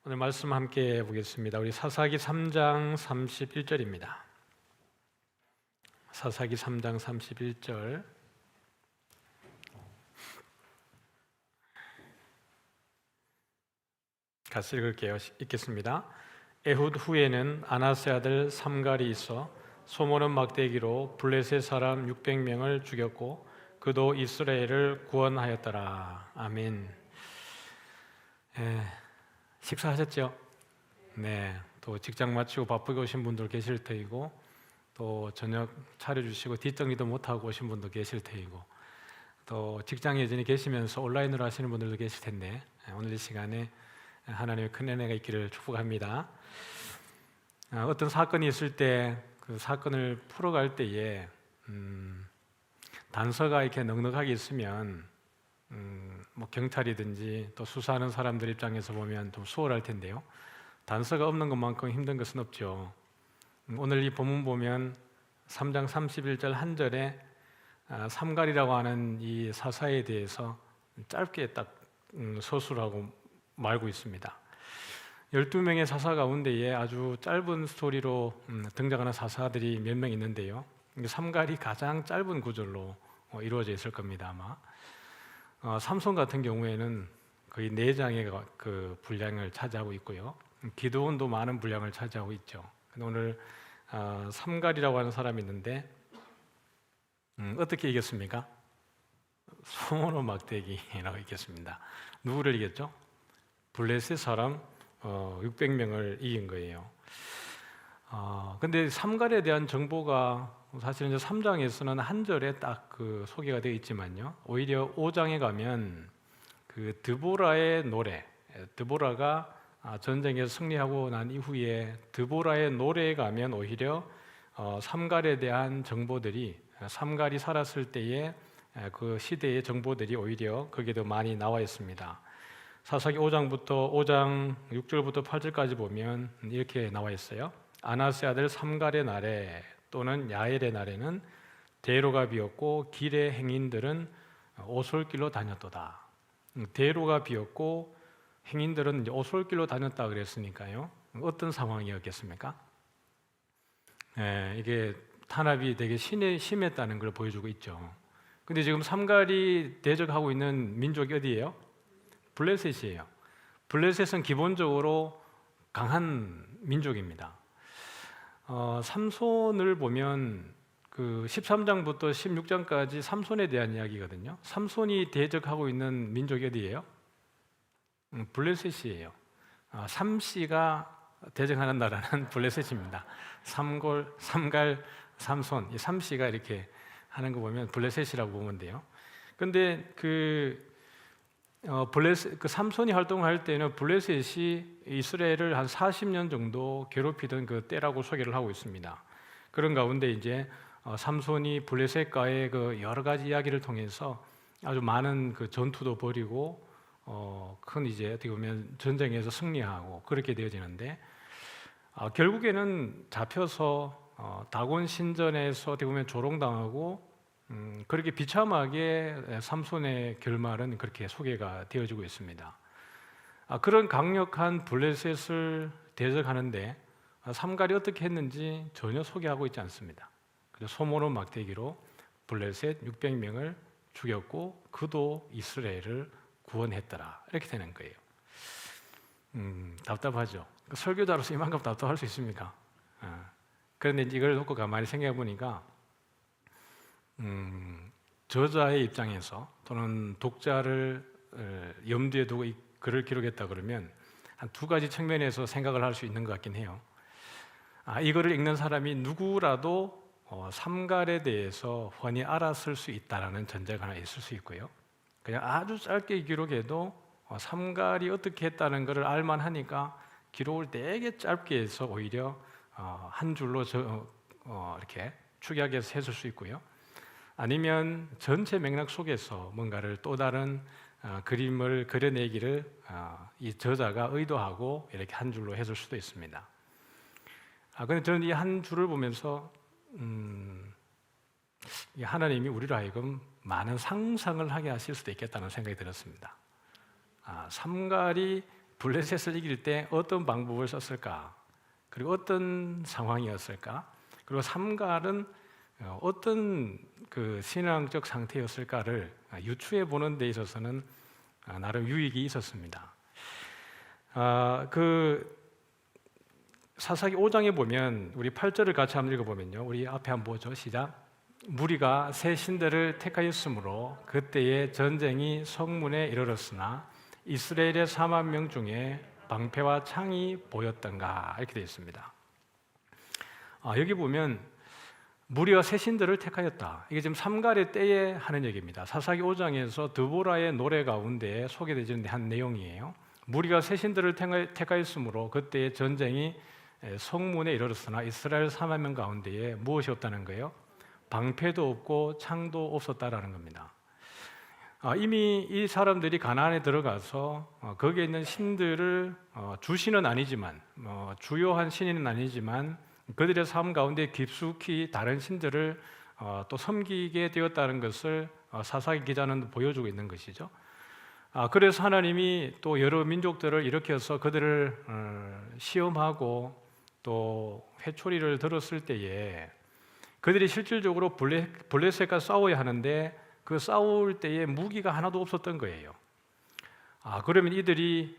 오늘 말씀 함께 보겠습니다. 우리 사사기 3장 31절입니다. 사사기 3장 31절 같이 읽을게요. 읽겠습니다. 에훗 후에는 아나세 아들 삼갈이 있어 소모는 막대기로 블레셋 사람 600명을 죽였고 그도 이스라엘을 구원하였더라. 아멘. 식사하셨죠? 네. 또 직장 마치고 바쁘게 오신 분들 계실 테이고 또 저녁 차려주시고 뒷정리도 못하고 오신 분도 계실 테이고 또 직장에 여전히 계시면서 온라인으로 하시는 분들도 계실 텐데 오늘 이 시간에 하나님의 큰 은혜가 있기를 축복합니다. 어떤 사건이 있을 때 그 사건을 풀어갈 때에 단서가 이렇게 넉넉하게 있으면 뭐 경찰이든지 또 수사하는 사람들 입장에서 보면 좀 수월할 텐데요. 단서가 없는 것만큼 힘든 것은 없죠. 오늘 이 본문 보면 3장 31절 한 절에 삼갈이라고 하는 이 사사에 대해서 짧게 딱 서술하고 말고 있습니다. 12명의 사사 가운데에 아주 짧은 스토리로 등장하는 사사들이 몇 명 있는데요. 삼갈이 가장 짧은 구절로 이루어져 있을 겁니다. 아마 삼손 같은 경우에는 거의 4장의 그 분량을 차지하고 있고요. 기드온도 많은 분량을 차지하고 있죠. 근데 오늘 삼갈이라고 하는 사람이 있는데 어떻게 이겼습니까? 소모노 막대기라고 이겼습니다. 누구를 이겼죠? 블레셋 사람 600명을 이긴 거예요. 근데 삼갈에 대한 정보가 사실은 이제 3장에서는 한 절에 딱 그 소개가 되어 있지만요. 오히려 5장에 가면 그 드보라의 노래, 드보라가 전쟁에서 승리하고 난 이후에 드보라의 노래에 가면 오히려 삼갈에 대한 정보들이 삼갈이 살았을 때의 그 시대의 정보들이 오히려 거기에 더 많이 나와 있습니다. 사사기 5장부터 5장 6절부터 8절까지 보면 이렇게 나와 있어요. 아나세 아들 삼갈의 날에 또는 야엘의 날에는 대로가 비었고 길의 행인들은 오솔길로 다녔도다. 대로가 비었고 행인들은 이제 오솔길로 다녔다 그랬으니까요. 어떤 상황이었겠습니까? 이게 탄압이 되게 심했다는 걸 보여주고 있죠. 근데 지금 삼갈이 대적하고 있는 민족이 어디예요? 블레셋이에요. 블레셋은 기본적으로 강한 민족입니다. 삼손을 보면 그 13장부터 16장까지 삼손에 대한 이야기거든요. 삼손이 대적하고 있는 민족이 어디예요? 블레셋이에요. 삼씨가 대적하는 나라는 블레셋입니다. 삼갈, 삼손, 이 삼씨가 이렇게 하는 거 보면 블레셋이라고 보면 돼요. 근데 그 삼손이 활동할 때는 블레셋이 이스라엘을 한 40년 정도 괴롭히던 그 때라고 소개를 하고 있습니다. 그런 가운데 이제 삼손이 블레셋과의 그 여러 가지 이야기를 통해서 아주 많은 그 전투도 벌이고 큰 이제 어떻게 보면 전쟁에서 승리하고 그렇게 되어지는데 결국에는 잡혀서 다곤 신전에서 어떻게 보면 조롱당하고 그렇게 비참하게 삼손의 결말은 그렇게 소개가 되어지고 있습니다. 그런 강력한 블레셋을 대적하는데 삼갈이 어떻게 했는지 전혀 소개하고 있지 않습니다. 그래서 소모노 막대기로 블레셋 600명을 죽였고 그도 이스라엘을 구원했더라 이렇게 되는 거예요. 답답하죠. 설교자로서 이만큼 답답할 수 있습니까? 그런데 이걸 놓고 가만히 생각해 보니까 저자의 입장에서 또는 독자를 염두에 두고 이 글을 기록했다 그러면 한 2가지 측면에서 생각을 할 수 있는 것 같긴 해요. 이거를 읽는 사람이 누구라도 삼갈에 대해서 훤히 알았을 수 있다라는 전제가 하나 있을 수 있고요. 그냥 아주 짧게 기록해도 삼갈이 어떻게 했다는 것을 알만 하니까 기록을 되게 짧게 해서 오히려 한 줄로 이렇게 축약해서 했을 수 있고요. 아니면 전체 맥락 속에서 뭔가를 또 다른 그림을 그려내기를 이 저자가 의도하고 이렇게 한 줄로 했을 수도 있습니다. 그런데 저는 이 한 줄을 보면서 하나님이 우리로 하여금 많은 상상을 하게 하실 수도 있겠다는 생각이 들었습니다. 삼갈이 블레셋을 이길 때 어떤 방법을 썼을까? 그리고 어떤 상황이었을까? 그리고 삼갈은 어떤 그 신앙적 상태였을까를 유추해 보는 데 있어서는 나름 유익이 있었습니다. 그 사사기 5장에 보면 우리 8절을 같이 한번 읽어보면요, 우리 앞에 한번 보죠. 시작. 무리가 새 신들을 택하였으므로 그때의 전쟁이 성문에 이르렀으나 이스라엘의 4만 명 중에 방패와 창이 보였던가, 이렇게 되어 있습니다. 여기 보면 무리가 새 신들을 택하였다. 이게 지금 삼갈의 때에 하는 얘기입니다. 사사기 5장에서 드보라의 노래 가운데 소개되는 한 내용이에요. 무리가 새 신들을 택하였으므로 그때의 전쟁이 성문에 이르렀으나 이스라엘 4만 명 가운데에 무엇이 없다는 거예요? 방패도 없고 창도 없었다라는 겁니다. 이미 이 사람들이 가나안에 들어가서 거기에 있는 신들을 주신은 아니지만 주요한 신인은 아니지만 그들의 삶 가운데 깊숙이 다른 신들을 또 섬기게 되었다는 것을 사사기 기자는 보여주고 있는 것이죠. 그래서 하나님이 또 여러 민족들을 일으켜서 그들을 시험하고 또 회초리를 들었을 때에 그들이 실질적으로 블레셋과 싸워야 하는데 그 싸울 때에 무기가 하나도 없었던 거예요. 그러면 이들이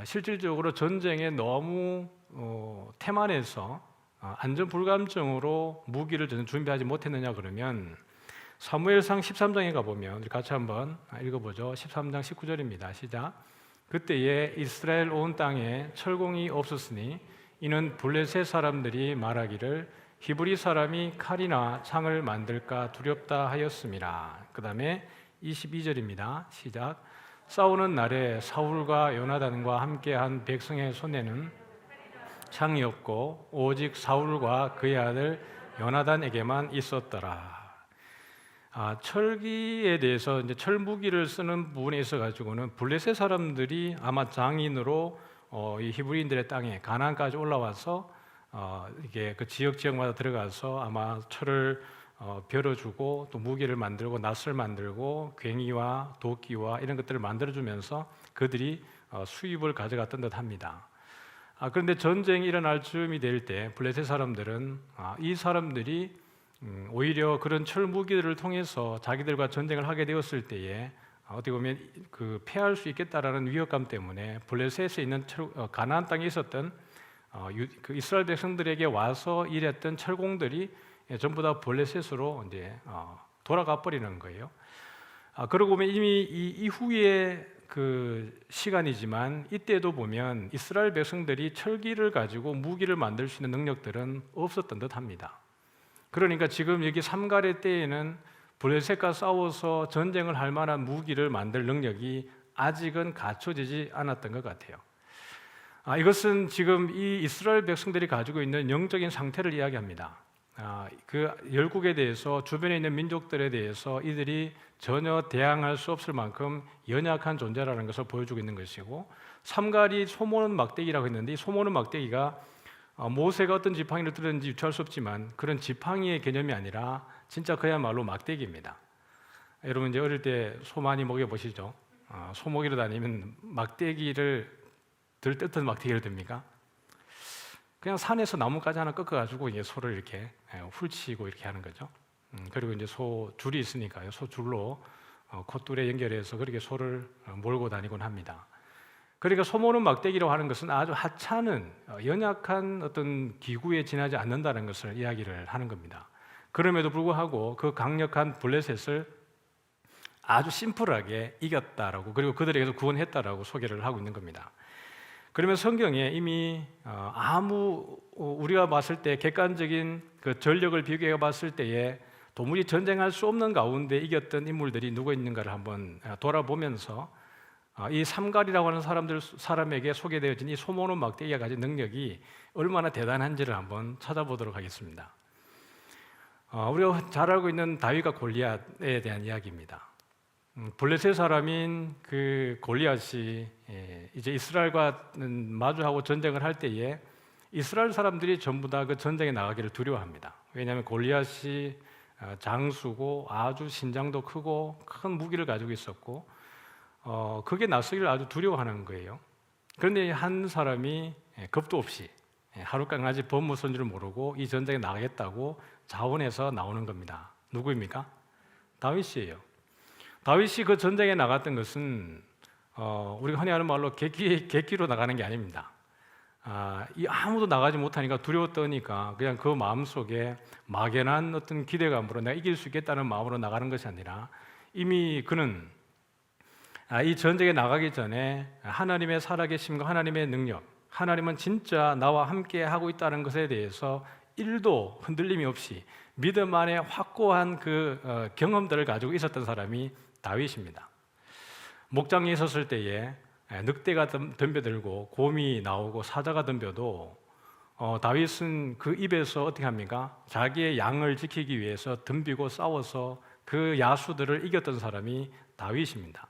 실질적으로 전쟁에 너무 태만해서 안전 불감증으로 무기를 준비하지 못했느냐 그러면 사무엘상 13장에 가보면 우리 같이 한번 읽어보죠. 13장 19절입니다. 시작. 그때에 이스라엘 온 땅에 철공이 없었으니 이는 블레셋 사람들이 말하기를 히브리 사람이 칼이나 창을 만들까 두렵다 하였음이라. 그 다음에 22절입니다. 시작. 싸우는 날에 사울과 요나단과 함께한 백성의 손에는 창이 없고 오직 사울과 그의 아들 요나단에게만 있었더라. 철기에 대해서 이제 철무기를 쓰는 부분에 있어 가지고는 블레셋 사람들이 아마 장인으로 이 히브리인들의 땅에 가나안까지 올라와서 이게 그 지역마다 들어가서 아마 철을 벼러주고 또 무기를 만들고 낫을 만들고 괭이와 도끼와 이런 것들을 만들어주면서 그들이 수입을 가져갔던 듯합니다. 그런데 전쟁이 일어날 즈음이 될 때 블레셋 사람들은 이 사람들이 오히려 그런 철 무기들을 통해서 자기들과 전쟁을 하게 되었을 때에 어떻게 보면 그 패할 수 있겠다라는 위협감 때문에 블레셋에 있는 가나안 땅에 있었던 그 이스라엘 백성들에게 와서 일했던 철공들이 전부 다 블레셋으로 이제 돌아가 버리는 거예요. 그러고 보면 이미 이 이후에 그 시간이지만 이때도 보면 이스라엘 백성들이 철기를 가지고 무기를 만들 수 있는 능력들은 없었던 듯합니다. 그러니까 지금 여기 삼갈의 때에는 블레셋과 싸워서 전쟁을 할 만한 무기를 만들 능력이 아직은 갖춰지지 않았던 것 같아요. 이것은 지금 이 이스라엘 백성들이 가지고 있는 영적인 상태를 이야기합니다. 그 열국에 대해서 주변에 있는 민족들에 대해서 이들이 전혀 대항할 수 없을 만큼 연약한 존재라는 것을 보여주고 있는 것이고, 삼갈이 소모는 막대기라고 했는데 이 소모는 막대기가 모세가 어떤 지팡이를 들었는지 유추할 수 없지만 그런 지팡이의 개념이 아니라 진짜 그야말로 막대기입니다. 여러분 이제 어릴 때 소 많이 먹여보시죠? 소먹이로 다니면 막대기를 들 뜯은 막대기를 듭니까? 그냥 산에서 나뭇가지 하나 꺾어가지고 이제 소를 이렇게 훌치고 이렇게 하는 거죠. 그리고 이제 소 줄이 있으니까요. 소 줄로 콧줄에 연결해서 그렇게 소를 몰고 다니곤 합니다. 그러니까 소모는 막대기라고 하는 것은 아주 하찮은 연약한 어떤 기구에 지나지 않는다는 것을 이야기를 하는 겁니다. 그럼에도 불구하고 그 강력한 블레셋을 아주 심플하게 이겼다라고, 그리고 그들에게서 구원했다라고 소개를 하고 있는 겁니다. 그러면 성경에 이미 우리가 봤을 때 객관적인 그 전력을 비교해 봤을 때에 도무지 전쟁할 수 없는 가운데 이겼던 인물들이 누구 있는가를 한번 돌아보면서 이 삼갈이라고 하는 사람에게 소개되어진 이 소모는 막대기가 가진 능력이 얼마나 대단한지를 한번 찾아보도록 하겠습니다. 우리가 잘 알고 있는 다윗과 골리앗에 대한 이야기입니다. 블레셋 사람인 그 골리앗이 이제 이스라엘과 마주하고 전쟁을 할 때에 이스라엘 사람들이 전부 다 그 전쟁에 나가기를 두려워합니다. 왜냐하면 골리앗이 장수고 아주 신장도 크고 큰 무기를 가지고 있었고 그게 낯서기를 아주 두려워하는 거예요. 그런데 한 사람이 겁도 없이 하루 강아지 법무서인 줄 모르고 이 전쟁에 나가겠다고 자원해서 나오는 겁니다. 누구입니까? 다윗이에요. 다윗이 그 전쟁에 나갔던 것은 우리가 흔히 하는 말로 객기로 나가는 게 아닙니다. 아무도 나가지 못하니까 두려워 떠니까 그냥 그 마음속에 막연한 어떤 기대감으로 내가 이길 수 있겠다는 마음으로 나가는 것이 아니라 이미 그는 이 전쟁에 나가기 전에 하나님의 살아계심과 하나님의 능력, 하나님은 진짜 나와 함께 하고 있다는 것에 대해서 1도 흔들림이 없이 믿음 안에 확고한 그 경험들을 가지고 있었던 사람이 다윗입니다. 목장에 있었을 때에 늑대가 덤벼들고 곰이 나오고 사자가 덤벼도 다윗은 그 입에서 어떻게 합니까? 자기의 양을 지키기 위해서 덤비고 싸워서 그 야수들을 이겼던 사람이 다윗입니다.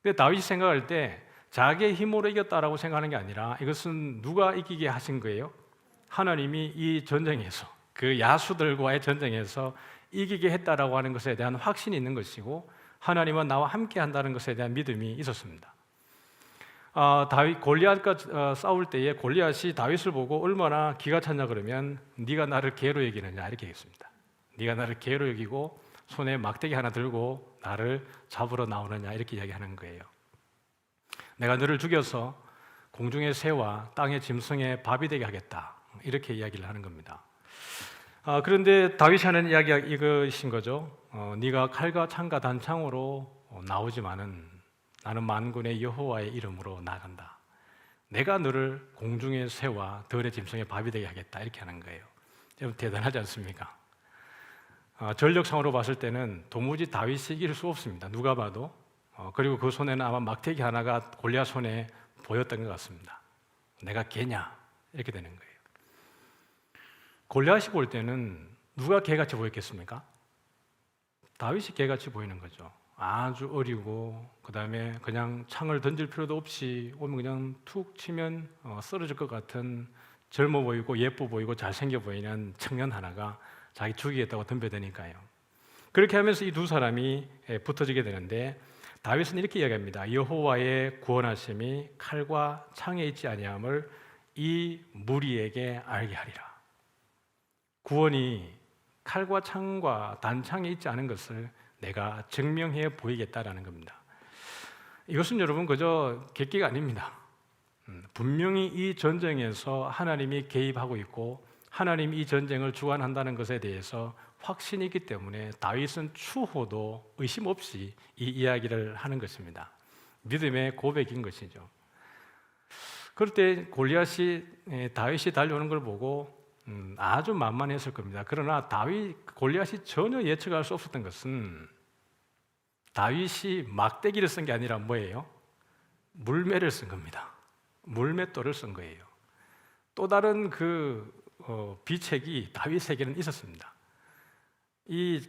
근데 다윗이 생각할 때 자기의 힘으로 이겼다라고 생각하는 게 아니라 이것은 누가 이기게 하신 거예요? 하나님이 이 전쟁에서 그 야수들과의 전쟁에서 이기게 했다라고 하는 것에 대한 확신이 있는 것이고 하나님은 나와 함께 한다는 것에 대한 믿음이 있었습니다. 다윗 골리앗과 싸울 때에 골리앗이 다윗을 보고 얼마나 기가 찼냐 그러면 네가 나를 개로 여기느냐 이렇게 했습니다. 네가 나를 개로 여기고 손에 막대기 하나 들고 나를 잡으러 나오느냐 이렇게 이야기하는 거예요. 내가 너를 죽여서 공중의 새와 땅의 짐승의 밥이 되게 하겠다 이렇게 이야기를 하는 겁니다. 그런데 다윗이 하는 이야기가 이것인 거죠. 네가 칼과 창과 단창으로 나오지만은 나는 만군의 여호와의 이름으로 나간다. 내가 너를 공중의 새와 들의 짐승의 밥이 되게 하겠다 이렇게 하는 거예요. 여러분 대단하지 않습니까? 전력상으로 봤을 때는 도무지 다윗이 이길 수 없습니다. 누가 봐도. 그리고 그 손에는 아마 막대기 하나가 골리앗 손에 보였던 것 같습니다. 내가 개냐 이렇게 되는 거예요. 골리앗이 볼 때는 누가 개같이 보였겠습니까? 다윗이 개같이 보이는 거죠. 아주 어리고 그 다음에 그냥 창을 던질 필요도 없이 오면 그냥 툭 치면 쓰러질 것 같은 젊어 보이고 예뻐 보이고 잘생겨 보이는 청년 하나가 자기 죽이겠다고 덤벼드니까요. 그렇게 하면서 이 두 사람이 붙어지게 되는데 다윗은 이렇게 이야기합니다. 여호와의 구원하심이 칼과 창에 있지 아니함을 이 무리에게 알게 하리라. 구원이 칼과 창과 단창에 있지 않은 것을 내가 증명해 보이겠다라는 겁니다. 이것은 여러분 그저 객기가 아닙니다. 분명히 이 전쟁에서 하나님이 개입하고 있고 하나님이 이 전쟁을 주관한다는 것에 대해서 확신이 있기 때문에 다윗은 추호도 의심 없이 이 이야기를 하는 것입니다. 믿음의 고백인 것이죠. 그럴 때 다윗이 달려오는 걸 보고 아주 만만했을 겁니다. 그러나 골리앗이 전혀 예측할 수 없었던 것은 다윗이 막대기를 쓴 게 아니라 뭐예요? 물매를 쓴 겁니다. 물맷돌을 쓴 거예요. 또 다른 비책이 다윗에게는 있었습니다. 이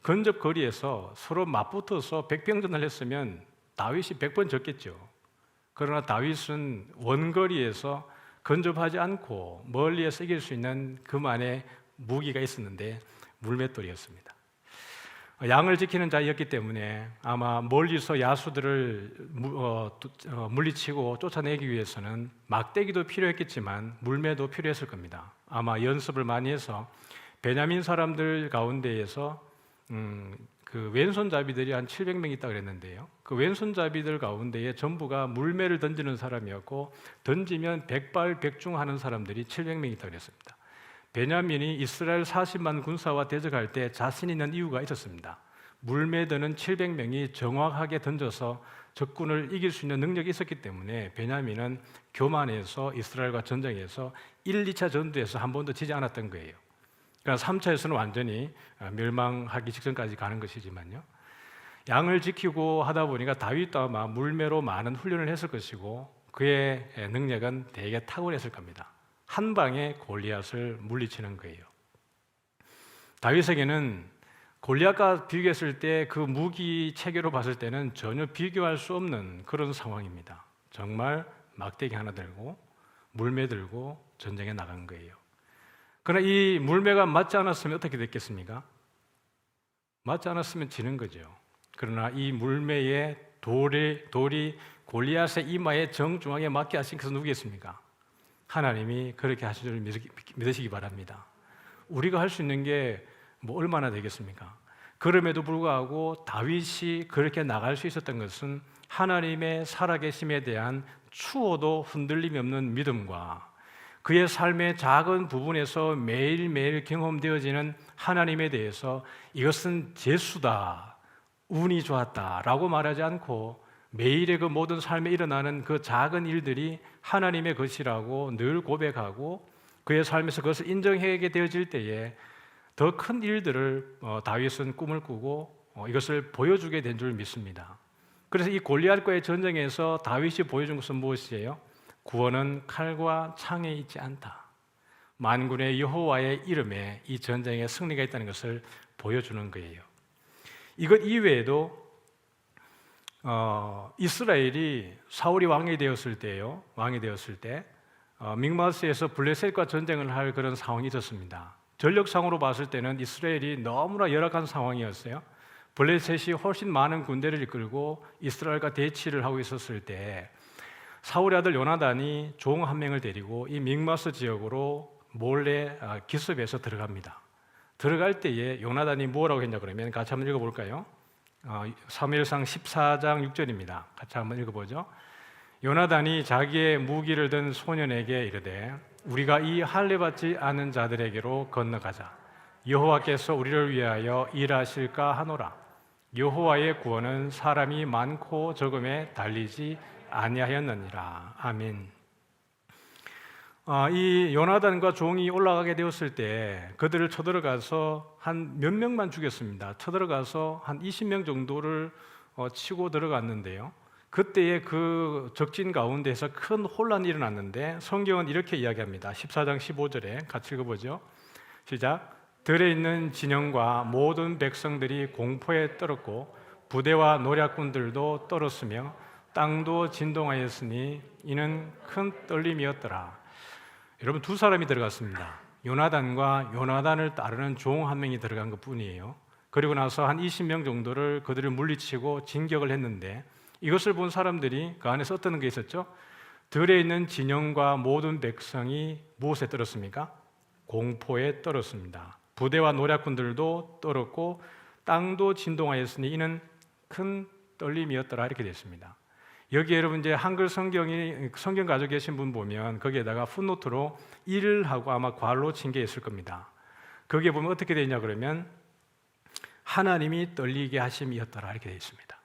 근접거리에서 서로 맞붙어서 백병전을 했으면 다윗이 100번 졌겠죠. 그러나 다윗은 원거리에서 근접하지 않고 멀리에서 이길 수 있는 그만의 무기가 있었는데 물맷돌이었습니다. 양을 지키는 자였기 때문에 아마 멀리서 야수들을 물리치고 쫓아내기 위해서는 막대기도 필요했겠지만 물매도 필요했을 겁니다. 아마 연습을 많이 해서 베냐민 사람들 가운데에서 그 왼손잡이들이 한 700명 있다고 그랬는데요. 그 왼손잡이들 가운데에 전부가 물매를 던지는 사람이었고 던지면 백발백중하는 사람들이 700명 있다고 그랬습니다. 베냐민이 이스라엘 40만 군사와 대적할 때 자신 있는 이유가 있었습니다. 물매 드는 700명이 정확하게 던져서 적군을 이길 수 있는 능력이 있었기 때문에 베냐민은 교만해서 이스라엘과 전쟁에서 1, 2차 전투에서 한 번도 지지 않았던 거예요. 그러니까 3차에서는 완전히 멸망하기 직전까지 가는 것이지만요. 양을 지키고 하다 보니까 다윗도 아마 물매로 많은 훈련을 했을 것이고 그의 능력은 되게 탁월했을 겁니다. 한 방에 골리앗을 물리치는 거예요. 다윗에게는 골리앗과 비교했을 때 그 무기 체계로 봤을 때는 전혀 비교할 수 없는 그런 상황입니다. 정말 막대기 하나 들고 물매 들고 전쟁에 나간 거예요. 그러나 이 물매가 맞지 않았으면 어떻게 됐겠습니까? 맞지 않았으면 지는 거죠. 그러나 이 물매에 돌이 골리앗의 이마에 정중하게 맞게 하신 것은 누구겠습니까? 하나님이 그렇게 하실 줄 믿으시기 바랍니다. 우리가 할 수 있는 게 뭐 얼마나 되겠습니까? 그럼에도 불구하고 다윗이 그렇게 나갈 수 있었던 것은 하나님의 살아계심에 대한 추호도 흔들림이 없는 믿음과 그의 삶의 작은 부분에서 매일매일 경험되어지는 하나님에 대해서 이것은 재수다, 운이 좋았다라고 말하지 않고 매일의 그 모든 삶에 일어나는 그 작은 일들이 하나님의 것이라고 늘 고백하고 그의 삶에서 그것을 인정하게 되어질 때에 더 큰 일들을 다윗은 꿈을 꾸고 이것을 보여주게 된 줄 믿습니다. 그래서 이 골리앗과의 전쟁에서 다윗이 보여준 것은 무엇이에요? 구원은 칼과 창에 있지 않다. 만군의 여호와의 이름에 이 전쟁에 승리가 있다는 것을 보여주는 거예요. 이것 이외에도 이스라엘이 사울이 왕이 되었을 때요. 왕이 되었을 때 mikmas에서 블레셋과 전쟁을 할 그런 상황이 있었습니다. 전력상으로 봤을 때는 이스라엘이 너무나 열악한 상황이었어요. 블레셋이 훨씬 많은 군대를 이끌고 이스라엘과 대치를 하고 있었을 때 사울의 아들 요나단이 종 한 명을 데리고 이 mikmas 지역으로 몰래 기습해서 들어갑니다. 들어갈 때에 요나단이 뭐라고 했냐 그러면 같이 한번 읽어볼까요? 사무엘상 14장 6절입니다. 같이 한번 읽어보죠. 요나단이 자기의 무기를 든 소년에게 이르되 우리가 이 할례 받지 않은 자들에게로 건너가자. 여호와께서 우리를 위하여 일하실까 하노라. 여호와의 구원은 사람이 많고 적음에 달리지 아니하였느니라. 아멘. 이 요나단과 종이 올라가게 되었을 때 그들을 쳐들어가서 한 몇 명만 죽였습니다. 쳐들어가서 한 20명 정도를 치고 들어갔는데요. 그때의 그 적진 가운데서 큰 혼란이 일어났는데 성경은 이렇게 이야기합니다. 14장 15절에 같이 읽어보죠. 시작. 들에 있는 진영과 모든 백성들이 공포에 떨었고 부대와 노략군들도 떨었으며 땅도 진동하였으니 이는 큰 떨림이었더라. 여러분 두 사람이 들어갔습니다. 요나단과 요나단을 따르는 종 한 명이 들어간 것뿐이에요. 그리고 나서 한 20명 정도를 그들을 물리치고 진격을 했는데 이것을 본 사람들이 그 안에서 어떤 게 있었죠? 들에 있는 진영과 모든 백성이 무엇에 떨었습니까? 공포에 떨었습니다. 부대와 노략군들도 떨었고 땅도 진동하였으니 이는 큰 떨림이었더라 이렇게 됐습니다. 여기 여러분 이제 한글 성경 가지고 계신 분 보면 거기에다가 풋노트로 일을 하고 아마 괄로 친 게 있을 겁니다. 거기에 보면 어떻게 되냐 그러면 하나님이 떨리게 하심이었더라 이렇게 되어 있습니다.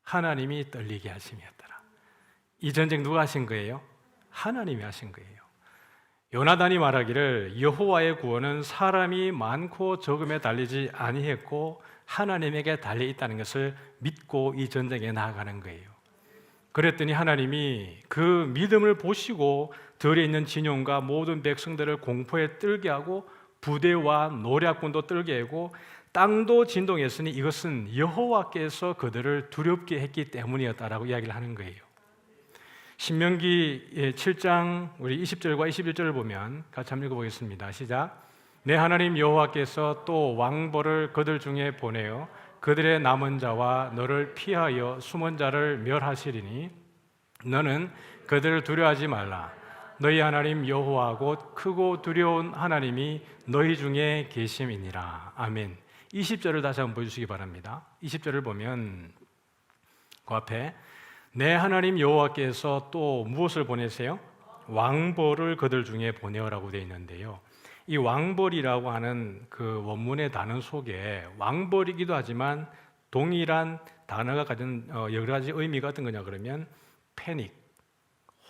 하나님이 떨리게 하심이었더라. 이 전쟁 누가 하신 거예요? 하나님이 하신 거예요. 요나단이 말하기를 여호와의 구원은 사람이 많고 적음에 달리지 아니했고 하나님에게 달려 있다는 것을 믿고 이 전쟁에 나아가는 거예요. 그랬더니 하나님이 그 믿음을 보시고 들에 있는 진영과 모든 백성들을 공포에 떨게 하고 부대와 노략군도 떨게 하고 땅도 진동했으니 이것은 여호와께서 그들을 두렵게 했기 때문이었다라고 이야기를 하는 거예요. 신명기 7장 우리 20절과 21절을 보면 같이 한번 읽어보겠습니다. 시작. 내 하나님 여호와께서 또 왕벌을 그들 중에 보내어 그들의 남은 자와 너를 피하여 숨은 자를 멸하시리니 너는 그들을 두려워하지 말라. 너희 하나님 여호와 곧 크고 두려운 하나님이 너희 중에 계심이니라. 아멘. 20절을 다시 한번 보여주시기 바랍니다. 20절을 보면 그 앞에 내 하나님 여호와께서 또 무엇을 보내세요? 왕벌을 그들 중에 보내어라고 되어 있는데요. 이 왕벌이라고 하는 그 원문의 단어 속에 왕벌이기도 하지만 동일한 단어가 가진 여러 가지 의미가 어떤 거냐 그러면 패닉,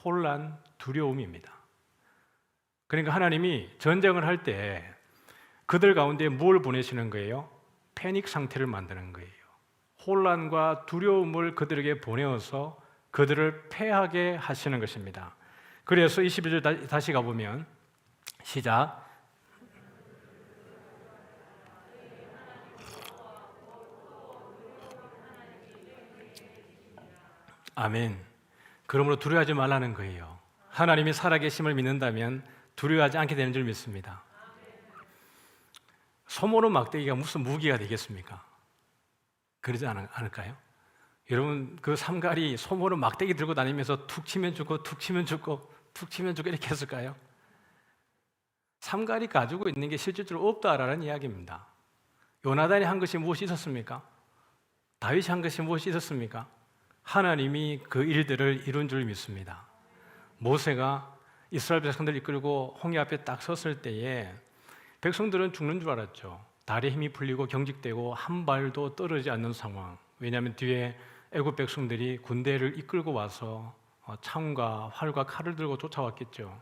혼란, 두려움입니다. 그러니까 하나님이 전쟁을 할 때 그들 가운데 뭘 보내시는 거예요? 패닉 상태를 만드는 거예요. 혼란과 두려움을 그들에게 보내어서 그들을 패하게 하시는 것입니다. 그래서 21절 다시 가보면 시작. 아멘. 그러므로 두려워하지 말라는 거예요. 하나님이 살아계심을 믿는다면 두려워하지 않게 되는 줄 믿습니다. 소모는 막대기가 무슨 무기가 되겠습니까? 그러지 않을까요? 여러분 그 삼갈이 소모로 막대기 들고 다니면서 툭 치면 죽고 툭 치면 죽고 툭 치면 죽고 이렇게 했을까요? 삼갈이 가지고 있는 게 실질적으로 없다라는 이야기입니다. 요나단이 한 것이 무엇이 있었습니까? 다윗이 한 것이 무엇이 있었습니까? 하나님이 그 일들을 이룬 줄 믿습니다. 모세가 이스라엘 백성들을 이끌고 홍해 앞에 딱 섰을 때에 백성들은 죽는 줄 알았죠. 다리에 힘이 풀리고 경직되고 한 발도 떨어지지 않는 상황. 왜냐하면 뒤에 애굽 백성들이 군대를 이끌고 와서 창과 활과 칼을 들고 쫓아왔겠죠.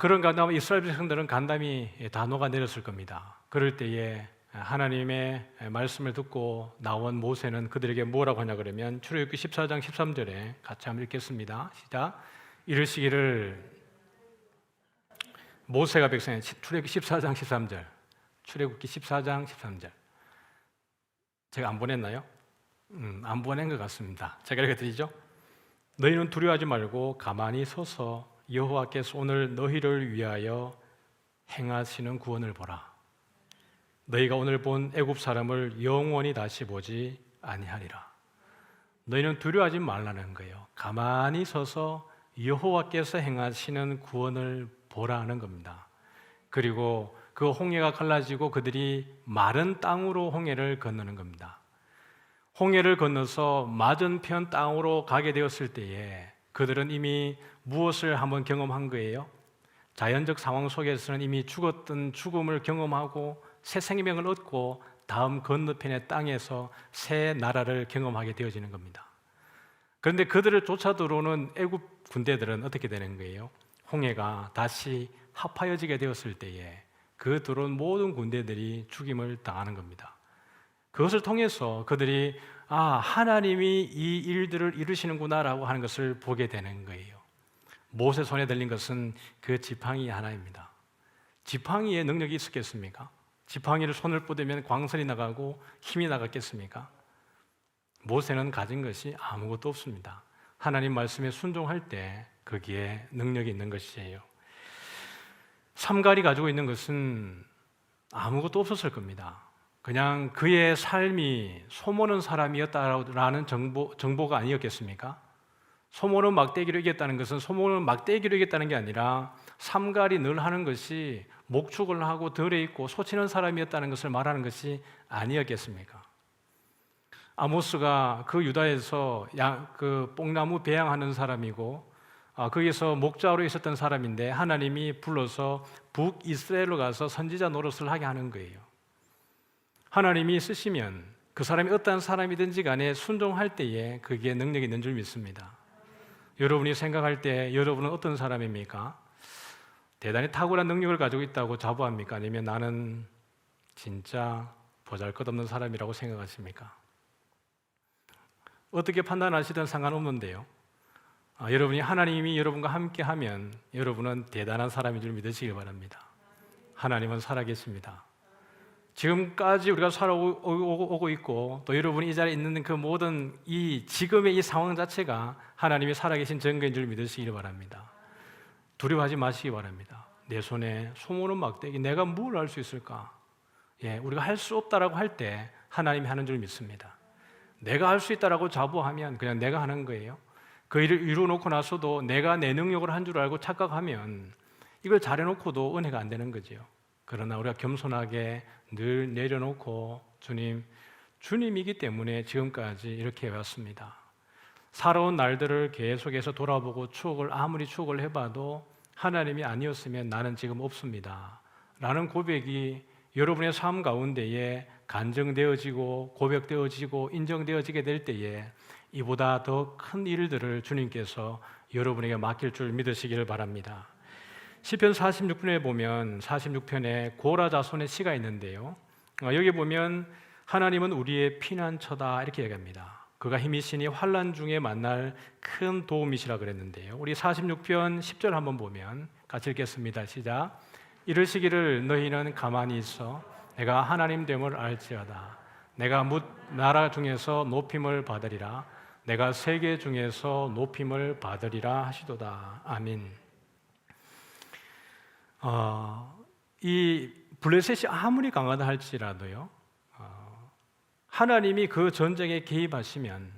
그런 가운데 이스라엘 백성들은 간담이 다 녹아내렸을 겁니다. 그럴 때에 하나님의 말씀을 듣고 나온 모세는 그들에게 뭐라고 하냐 그러면 출애굽기 14장 13절에 같이 한번 읽겠습니다. 시작. 이르시기를 모세가 백성에 출애굽기 14장 13절 출애굽기 14장 13절 제가 안 보냈나요? 안 보낸 것 같습니다. 제가 읽어드리죠. 너희는 두려워하지 말고 가만히 서서 여호와께서 오늘 너희를 위하여 행하시는 구원을 보라. 너희가 오늘 본 애굽 사람을 영원히 다시 보지 아니하리라. 너희는 두려워하지 말라는 거예요. 가만히 서서 여호와께서 행하시는 구원을 보라는 겁니다. 그리고 그 홍해가 갈라지고 그들이 마른 땅으로 홍해를 건너는 겁니다. 홍해를 건너서 맞은편 땅으로 가게 되었을 때에 그들은 이미 무엇을 한번 경험한 거예요? 자연적 상황 속에서는 이미 죽었던 죽음을 경험하고 새 생명을 얻고 다음 건너편의 땅에서 새 나라를 경험하게 되어지는 겁니다. 그런데 그들을 쫓아 들어오는 애굽 군대들은 어떻게 되는 거예요? 홍해가 다시 합하여지게 되었을 때에 그 들어온 모든 군대들이 죽임을 당하는 겁니다. 그것을 통해서 그들이 하나님이 이 일들을 이루시는구나라고 하는 것을 보게 되는 거예요. 모세 손에 들린 것은 그 지팡이 하나입니다. 지팡이에 능력이 있었겠습니까? 지팡이를 손을 뻗으면 광선이 나가고 힘이 나갔겠습니까? 모세는 가진 것이 아무것도 없습니다. 하나님 말씀에 순종할 때 거기에 능력이 있는 것이에요. 삼갈이 가지고 있는 것은 아무것도 없었을 겁니다. 그냥 그의 삶이 소모는 사람이었다라는 정보가 아니었겠습니까? 소모는 막대기로 이겼다는 것은 소모는 막대기로 이겼다는 게 아니라 삼갈이 늘 하는 것이 목축을 하고 덜에 있고 소치는 사람이었다는 것을 말하는 것이 아니었겠습니까? 아모스가 그 유다에서 그 뽕나무 배양하는 사람이고 거기서 목자로 있었던 사람인데 하나님이 불러서 북이스라엘로 가서 선지자 노릇을 하게 하는 거예요. 하나님이 쓰시면 그 사람이 어떠한 사람이든지 간에 순종할 때에 그게 능력이 있는 줄 믿습니다. 여러분이 생각할 때 여러분은 어떤 사람입니까? 대단히 탁월한 능력을 가지고 있다고 자부합니까? 아니면 나는 진짜 보잘것없는 사람이라고 생각하십니까? 어떻게 판단하시든 상관없는데요. 여러분이 하나님이 여러분과 함께하면 여러분은 대단한 사람인 줄 믿으시기 바랍니다. 하나님은 살아계십니다. 지금까지 우리가 살아오고 있고 또 여러분이 이 자리에 있는 그 모든 지금의 이 상황 자체가 하나님이 살아계신 증거인 줄 믿으시기 바랍니다. 두려워하지 마시기 바랍니다. 내 손에 소모는 막대기, 내가 뭘 할 수 있을까? 우리가 할 수 없다라고 할 때 하나님이 하는 줄 믿습니다. 내가 할 수 있다라고 자부하면 그냥 내가 하는 거예요. 그 일을 이루어놓고 나서도 내가 내 능력으로 한 줄 알고 착각하면 이걸 잘해놓고도 은혜가 안 되는 거죠. 그러나 우리가 겸손하게 늘 내려놓고 주님이기 때문에 지금까지 이렇게 해왔습니다. 살아온 날들을 계속해서 돌아보고 아무리 추억을 해봐도 하나님이 아니었으면 나는 지금 없습니다 라는 고백이 여러분의 삶 가운데에 간증되어지고 고백되어지고 인정되어지게 될 때에 이보다 더 큰 일들을 주님께서 여러분에게 맡길 줄 믿으시기를 바랍니다. 시편 46편에 보면 46편에 고라 자손의 시가 있는데요. 여기 보면 하나님은 우리의 피난처다 이렇게 얘기합니다. 그가 힘이시니 환난 중에 만날 큰 도움이시라 그랬는데요. 우리 46편 10절 한번 보면 같이 읽겠습니다. 시작. 이르시기를 너희는 가만히 있어 내가 하나님 됨을 알지어다. 내가 뭇 나라 중에서 높임을 받으리라. 내가 세계 중에서 높임을 받으리라 하시도다. 아멘. 이 블레셋이 아무리 강하다 할지라도요, 하나님이 그 전쟁에 개입하시면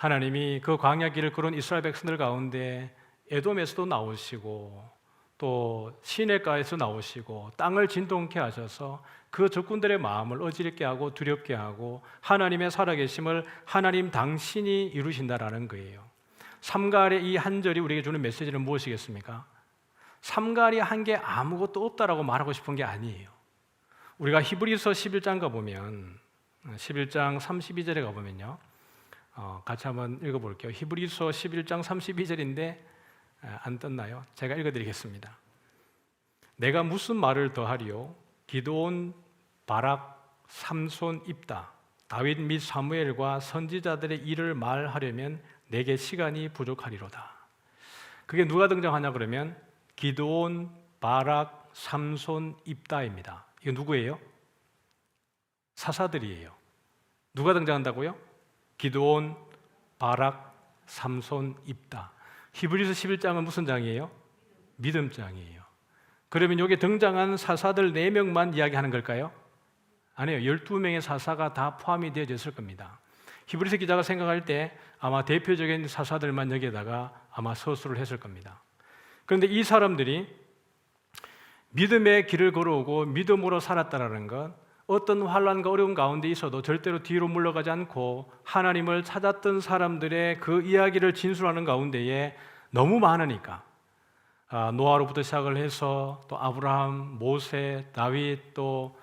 하나님이 그 광야 길을 걸은 이스라엘 백성들 가운데 에돔에서도 나오시고 또 시내가에서 나오시고 땅을 진동케 하셔서 그 적군들의 마음을 어지럽게 하고 두렵게 하고 하나님의 살아계심을 하나님 당신이 이루신다라는 거예요. 삼갈의 이 한 절이 우리에게 주는 메시지는 무엇이겠습니까? 삼갈이 한 게 아무것도 없다라고 말하고 싶은 게 아니에요. 우리가 히브리서 11장 가보면 11장 32절에 가보면요, 같이 한번 읽어볼게요. 히브리서 11장 32절인데 안 떴나요? 제가 읽어드리겠습니다. 내가 무슨 말을 더하리요? 기드온, 바락, 삼손, 입다, 다윗 및 사무엘과 선지자들의 일을 말하려면 내게 시간이 부족하리로다. 그게 누가 등장하냐 그러면 기드온, 바락, 삼손, 입다입니다. 이거 누구예요? 사사들이에요. 누가 등장한다고요? 기드온, 바락, 삼손, 입다. 히브리서 11장은 무슨 장이에요? 믿음장이에요. 그러면 여기 등장한 사사들 4명만 이야기하는 걸까요? 아니에요. 12명의 사사가 다 포함이 되어져 있을 겁니다. 히브리서 기자가 생각할 때 아마 대표적인 사사들만 여기에다가 아마 서술을 했을 겁니다. 그런데 이 사람들이 믿음의 길을 걸어오고 믿음으로 살았다라는 것, 어떤 환난과 어려운 가운데 있어도 절대로 뒤로 물러가지 않고 하나님을 찾았던 사람들의 그 이야기를 진술하는 가운데에 너무 많으니까 노아로부터 시작을 해서 또 아브라함, 모세, 다윗, 또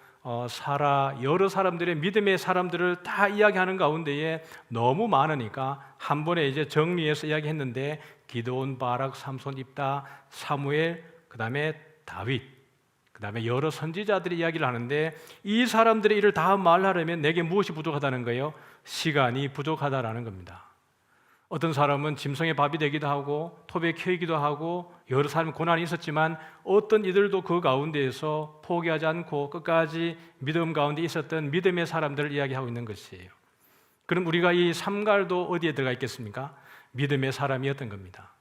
사라, 여러 사람들의 믿음의 사람들을 다 이야기하는 가운데에 너무 많으니까 한 번에 이제 정리해서 이야기했는데 기드온, 바락, 삼손, 입다, 사무엘, 그 다음에 다윗, 그 다음에 여러 선지자들이 이야기를 하는데 이 사람들의 일을 다 말하려면 내게 무엇이 부족하다는 거예요? 시간이 부족하다라는 겁니다. 어떤 사람은 짐승의 밥이 되기도 하고 톱에 켜이기도 하고 여러 사람이 고난이 있었지만 어떤 이들도 그 가운데에서 포기하지 않고 끝까지 믿음 가운데 있었던 믿음의 사람들을 이야기하고 있는 것이에요. 그럼 우리가 이 삼갈도 어디에 들어가 있겠습니까? 믿음의 사람이었던 겁니다.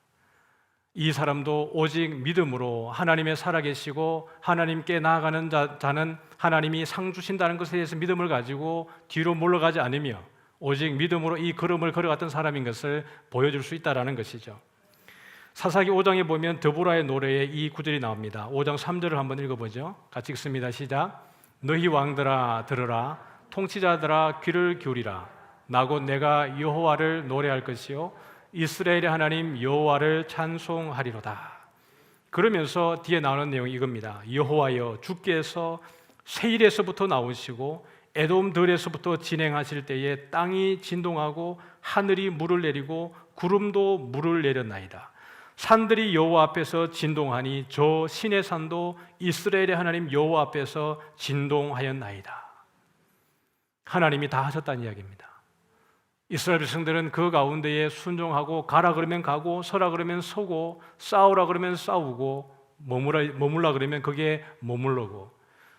이 사람도 오직 믿음으로 하나님의 살아계시고 하나님께 나아가는 자는 하나님이 상 주신다는 것에 대해서 믿음을 가지고 뒤로 물러가지 않으며 오직 믿음으로 이 걸음을 걸어갔던 사람인 것을 보여줄 수 있다는 것이죠. 사사기 5장에 보면 드보라의 노래에 이 구절이 나옵니다. 5장 3절을 한번 읽어보죠. 같이 읽습니다. 시작. 너희 왕들아 들으라, 통치자들아 귀를 기울이라. 나 곧 내가 여호와를 노래할 것이요 이스라엘의 하나님 여호와를 찬송하리로다. 그러면서 뒤에 나오는 내용이 이겁니다. 여호와여, 주께서 세일에서부터 나오시고 에돔들에서부터 진행하실 때에 땅이 진동하고 하늘이 물을 내리고 구름도 물을 내렸나이다. 산들이 여호와 앞에서 진동하니 저 신의 산도 이스라엘의 하나님 여호와 앞에서 진동하였나이다. 하나님이 다 하셨다는 이야기입니다. 이스라엘 백성들은 그 가운데에 순종하고 가라 그러면 가고 서라 그러면 서고 싸우라 그러면 싸우고 머물라 그러면 거기에 머물르고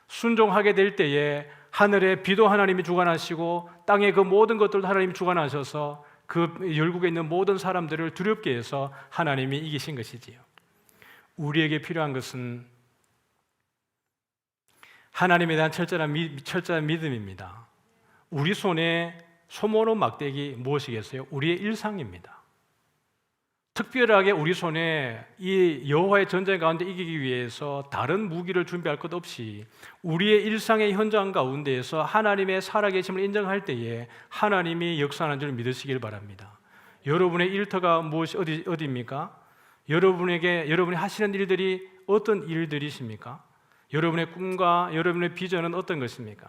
순종하게 될 때에 하늘의 비도 하나님이 주관하시고 땅의 그 모든 것들도 하나님이 주관하셔서 그 열국에 있는 모든 사람들을 두렵게 해서 하나님이 이기신 것이지요. 우리에게 필요한 것은 하나님에 대한 철저한 믿음입니다. 우리 손에 소모는 막대기 무엇이겠어요? 우리의 일상입니다. 특별하게 우리 손에 이 여호와의 전쟁 가운데 이기기 위해서 다른 무기를 준비할 것 없이 우리의 일상의 현장 가운데에서 하나님의 살아계심을 인정할 때에 하나님이 역사하는 줄 믿으시길 바랍니다. 여러분의 일터가 어디입니까? 여러분이 하시는 일들이 어떤 일들이십니까? 여러분의 꿈과 여러분의 비전은 어떤 것입니까?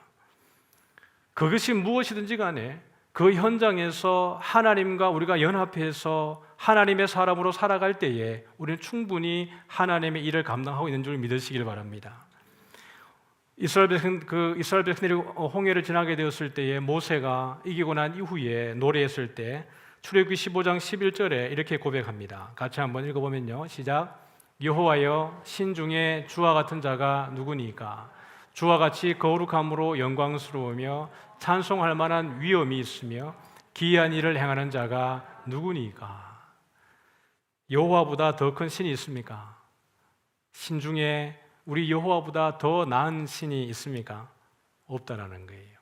그것이 무엇이든지 간에 그 현장에서 하나님과 우리가 연합해서 하나님의 사람으로 살아갈 때에 우리는 충분히 하나님의 일을 감당하고 있는 줄 믿으시길 바랍니다. 이스라엘 백성들이 홍해를 지나게 되었을 때에 모세가 이기고 난 이후에 노래했을 때 출애굽기 15장 11절에 이렇게 고백합니다. 같이 한번 읽어보면요. 시작. 여호와여, 신중에 주와 같은 자가 누구니까? 주와 같이 거룩함으로 영광스러우며 찬송할 만한 위엄이 있으며 기이한 일을 행하는 자가 누구니까? 여호와보다 더 큰 신이 있습니까? 신 중에 우리 여호와보다 더 나은 신이 있습니까? 없다라는 거예요.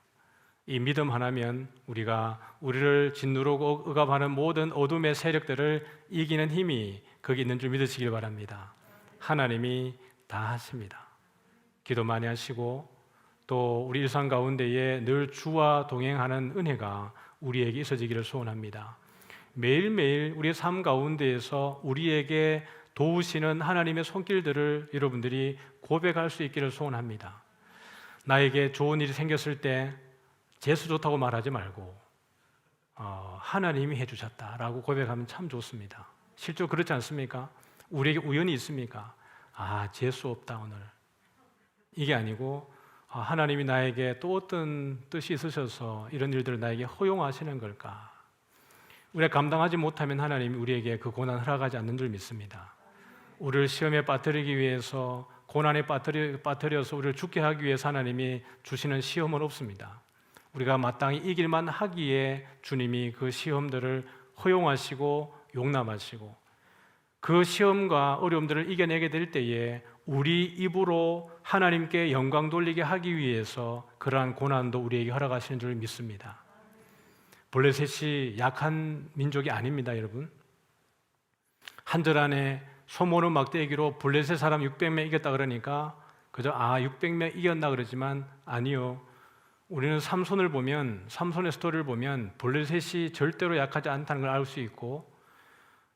이 믿음 하나면 우리가 우리를 짓누르고 억압하는 모든 어둠의 세력들을 이기는 힘이 거기 있는 줄 믿으시길 바랍니다. 하나님이 다 하십니다. 기도 많이 하시고 또 우리 일상 가운데에 늘 주와 동행하는 은혜가 우리에게 있어지기를 소원합니다. 매일매일 우리의 삶 가운데에서 우리에게 도우시는 하나님의 손길들을 여러분들이 고백할 수 있기를 소원합니다. 나에게 좋은 일이 생겼을 때 재수 좋다고 말하지 말고 하나님이 해주셨다라고 고백하면 참 좋습니다. 실제로 그렇지 않습니까? 우리에게 우연이 있습니까? 재수 없다 오늘. 이게 아니고 하나님이 나에게 또 어떤 뜻이 있으셔서 이런 일들을 나에게 허용하시는 걸까? 우리가 감당하지 못하면 하나님이 우리에게 그 고난을 허락하지 않는 줄 믿습니다. 우리를 시험에 빠뜨리기 위해서, 고난에 빠뜨려서 우리를 죽게 하기 위해서 하나님이 주시는 시험은 없습니다. 우리가 마땅히 이길만 하기에 주님이 그 시험들을 허용하시고 용납하시고 그 시험과 어려움들을 이겨내게 될 때에 우리 입으로 하나님께 영광 돌리게 하기 위해서 그러한 고난도 우리에게 허락하시는 줄 믿습니다. 블레셋이 약한 민족이 아닙니다, 여러분. 한 절 안에 소모는 막대기로 블레셋 사람 600명 이겼다 그러니까 그저 600명 이겼나 그러지만 아니요. 우리는 삼손의 스토리를 보면 블레셋이 절대로 약하지 않다는 걸 알 수 있고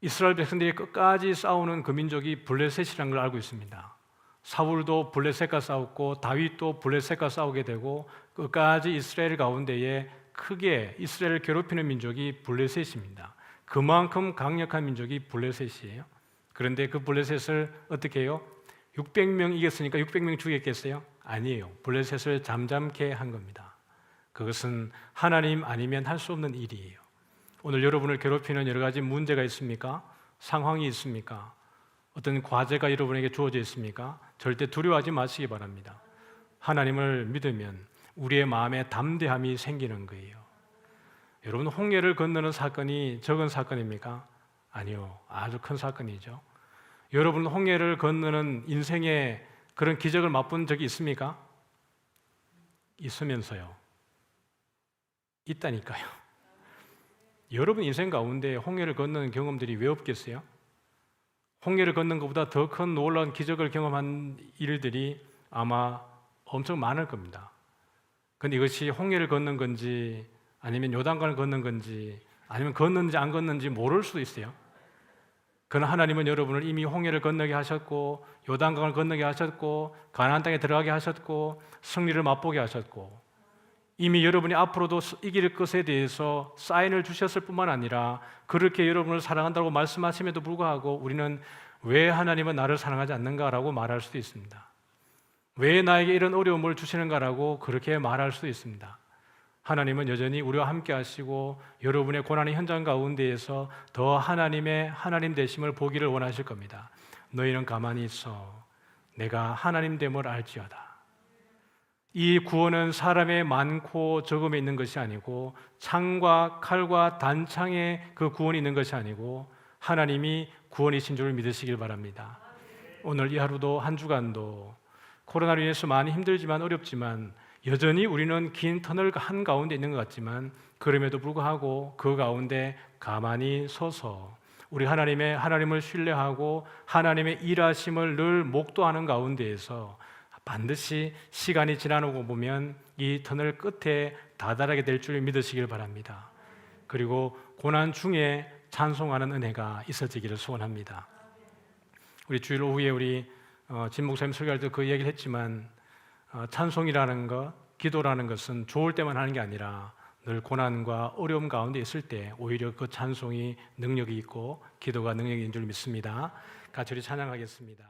이스라엘 백성들이 끝까지 싸우는 그 민족이 블레셋이라는 걸 알고 있습니다. 사울도 블레셋과 싸웠고 다윗도 블레셋과 싸우게 되고 끝까지 이스라엘 가운데에 크게 이스라엘을 괴롭히는 민족이 블레셋입니다. 그만큼 강력한 민족이 블레셋이에요. 그런데 그 블레셋을 어떻게 해요? 600명 이겼으니까 600명 죽였겠어요? 아니에요. 블레셋을 잠잠케 한 겁니다. 그것은 하나님 아니면 할 수 없는 일이에요. 오늘 여러분을 괴롭히는 여러 가지 문제가 있습니까? 상황이 있습니까? 어떤 과제가 여러분에게 주어져 있습니까? 절대 두려워하지 마시기 바랍니다. 하나님을 믿으면 우리의 마음에 담대함이 생기는 거예요. 여러분, 홍해를 건너는 사건이 적은 사건입니까? 아니요, 아주 큰 사건이죠. 여러분, 홍해를 건너는 인생의 그런 기적을 맛본 적이 있습니까? 있으면서요. 있다니까요. 여러분 인생 가운데 홍해를 건너는 경험들이 왜 없겠어요? 홍해를 걷는 것보다 더 큰 놀라운 기적을 경험한 일들이 아마 엄청 많을 겁니다. 그런데 이것이 홍해를 걷는 건지 아니면 요단강을 걷는 건지 아니면 걷는지 안 걷는지 모를 수도 있어요. 그러나 하나님은 여러분을 이미 홍해를 건너게 하셨고 요단강을 건너게 하셨고 가나안 땅에 들어가게 하셨고 승리를 맛보게 하셨고 이미 여러분이 앞으로도 이길 것에 대해서 사인을 주셨을 뿐만 아니라 그렇게 여러분을 사랑한다고 말씀하심에도 불구하고 우리는 왜 하나님은 나를 사랑하지 않는가라고 말할 수도 있습니다. 왜 나에게 이런 어려움을 주시는가라고 그렇게 말할 수도 있습니다. 하나님은 여전히 우리와 함께 하시고 여러분의 고난의 현장 가운데에서 더 하나님의 하나님 되심을 보기를 원하실 겁니다. 너희는 가만히 있어. 내가 하나님 됨을 알지어다. 이 구원은 사람의 많고 적음에 있는 것이 아니고 창과 칼과 단창에 그 구원이 있는 것이 아니고 하나님이 구원이신 줄 믿으시길 바랍니다. 오늘 이 하루도 한 주간도 코로나로 인해서 많이 힘들지만 어렵지만 여전히 우리는 긴 터널 한가운데 있는 것 같지만 그럼에도 불구하고 그 가운데 가만히 서서 우리 하나님을 신뢰하고 하나님의 일하심을 늘 목도하는 가운데에서 반드시 시간이 지나고 보면 이 터널 끝에 다다르게 될 줄 믿으시길 바랍니다. 그리고 고난 중에 찬송하는 은혜가 있어지기를 소원합니다. 우리 주일 오후에 우리 진 목사님 설교할 때 그 얘기를 했지만 찬송이라는 것, 기도라는 것은 좋을 때만 하는 게 아니라 늘 고난과 어려움 가운데 있을 때 오히려 그 찬송이 능력이 있고 기도가 능력인 줄 믿습니다. 같이 우리 찬양하겠습니다.